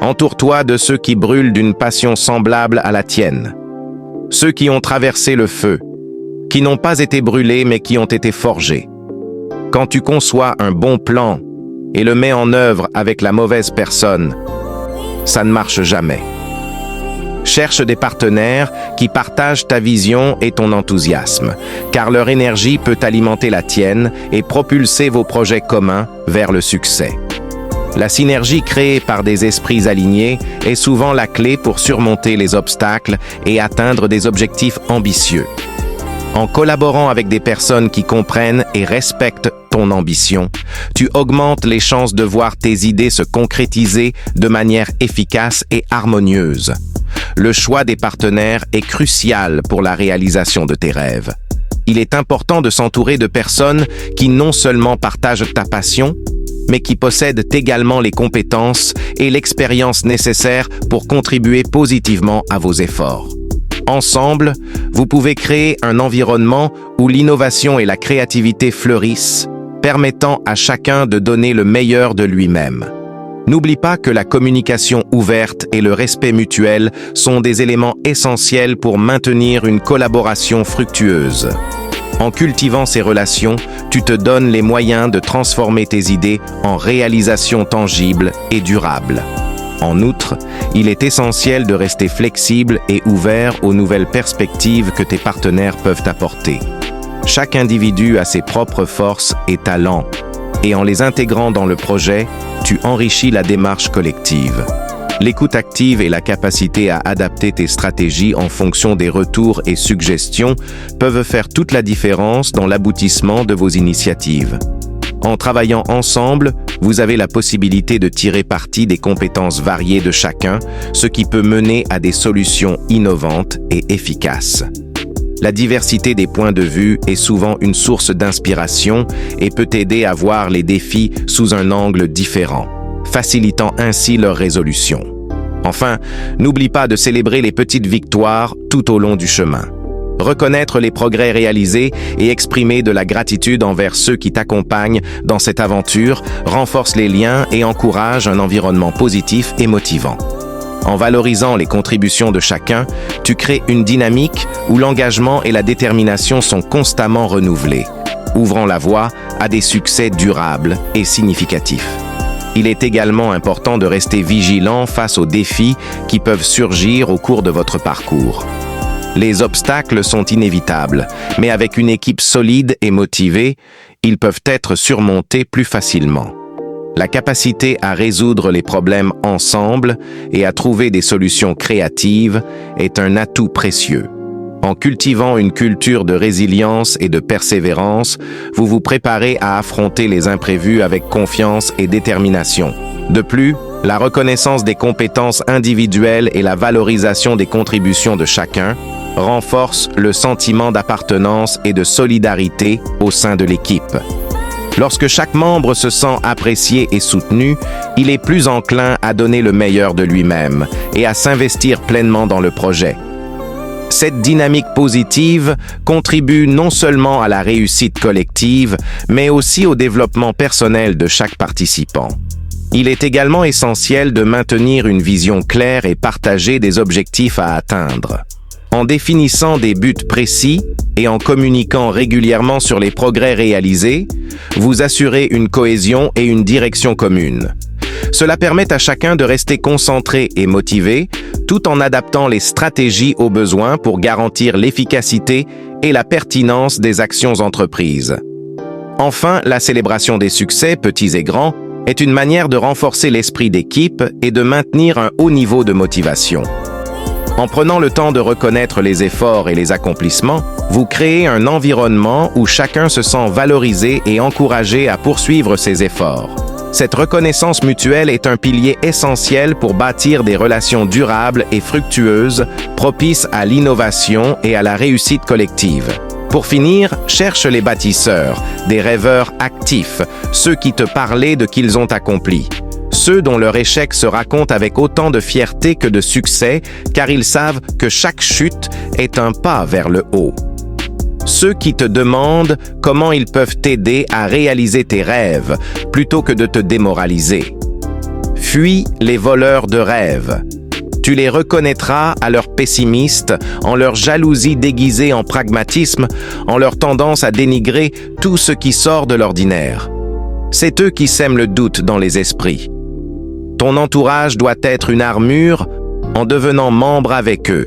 Entoure-toi de ceux qui brûlent d'une passion semblable à la tienne. Ceux qui ont traversé le feu, qui n'ont pas été brûlés mais qui ont été forgés. Quand tu conçois un bon plan et le mets en œuvre avec la mauvaise personne, ça ne marche jamais. Cherche des partenaires qui partagent ta vision et ton enthousiasme, car leur énergie peut alimenter la tienne et propulser vos projets communs vers le succès. La synergie créée par des esprits alignés est souvent la clé pour surmonter les obstacles et atteindre des objectifs ambitieux. En collaborant avec des personnes qui comprennent et respectent ton ambition, tu augmentes les chances de voir tes idées se concrétiser de manière efficace et harmonieuse. Le choix des partenaires est crucial pour la réalisation de tes rêves. Il est important de s'entourer de personnes qui non seulement partagent ta passion, mais qui possèdent également les compétences et l'expérience nécessaires pour contribuer positivement à vos efforts. Ensemble, vous pouvez créer un environnement où l'innovation et la créativité fleurissent, permettant à chacun de donner le meilleur de lui-même. N'oublie pas que la communication ouverte et le respect mutuel sont des éléments essentiels pour maintenir une collaboration fructueuse. En cultivant ces relations, tu te donnes les moyens de transformer tes idées en réalisations tangibles et durables. En outre, il est essentiel de rester flexible et ouvert aux nouvelles perspectives que tes partenaires peuvent apporter. Chaque individu a ses propres forces et talents, et en les intégrant dans le projet, tu enrichis la démarche collective. L'écoute active et la capacité à adapter tes stratégies en fonction des retours et suggestions peuvent faire toute la différence dans l'aboutissement de vos initiatives. En travaillant ensemble, vous avez la possibilité de tirer parti des compétences variées de chacun, ce qui peut mener à des solutions innovantes et efficaces. La diversité des points de vue est souvent une source d'inspiration et peut aider à voir les défis sous un angle différent, facilitant ainsi leur résolution. Enfin, n'oublie pas de célébrer les petites victoires tout au long du chemin. Reconnaître les progrès réalisés et exprimer de la gratitude envers ceux qui t'accompagnent dans cette aventure renforce les liens et encourage un environnement positif et motivant. En valorisant les contributions de chacun, tu crées une dynamique où l'engagement et la détermination sont constamment renouvelés, ouvrant la voie à des succès durables et significatifs. Il est également important de rester vigilant face aux défis qui peuvent surgir au cours de votre parcours. Les obstacles sont inévitables, mais avec une équipe solide et motivée, ils peuvent être surmontés plus facilement. La capacité à résoudre les problèmes ensemble et à trouver des solutions créatives est un atout précieux. En cultivant une culture de résilience et de persévérance, vous vous préparez à affronter les imprévus avec confiance et détermination. De plus, la reconnaissance des compétences individuelles et la valorisation des contributions de chacun renforcent le sentiment d'appartenance et de solidarité au sein de l'équipe. Lorsque chaque membre se sent apprécié et soutenu, il est plus enclin à donner le meilleur de lui-même et à s'investir pleinement dans le projet. Cette dynamique positive contribue non seulement à la réussite collective, mais aussi au développement personnel de chaque participant. Il est également essentiel de maintenir une vision claire et partagée des objectifs à atteindre. En définissant des buts précis et en communiquant régulièrement sur les progrès réalisés, vous assurez une cohésion et une direction commune. Cela permet à chacun de rester concentré et motivé, tout en adaptant les stratégies aux besoins pour garantir l'efficacité et la pertinence des actions entreprises. Enfin, la célébration des succès, petits et grands, est une manière de renforcer l'esprit d'équipe et de maintenir un haut niveau de motivation. En prenant le temps de reconnaître les efforts et les accomplissements, vous créez un environnement où chacun se sent valorisé et encouragé à poursuivre ses efforts. Cette reconnaissance mutuelle est un pilier essentiel pour bâtir des relations durables et fructueuses, propices à l'innovation et à la réussite collective. Pour finir, cherche les bâtisseurs, des rêveurs actifs, ceux qui te parlaient de qu'ils ont accompli. Ceux dont leur échec se raconte avec autant de fierté que de succès, car ils savent que chaque chute est un pas vers le haut. Ceux qui te demandent comment ils peuvent t'aider à réaliser tes rêves, plutôt que de te démoraliser. Fuis les voleurs de rêves. Tu les reconnaîtras à leur pessimiste, en leur jalousie déguisée en pragmatisme, en leur tendance à dénigrer tout ce qui sort de l'ordinaire. C'est eux qui sèment le doute dans les esprits. Ton entourage doit être une armure en devenant membre avec eux.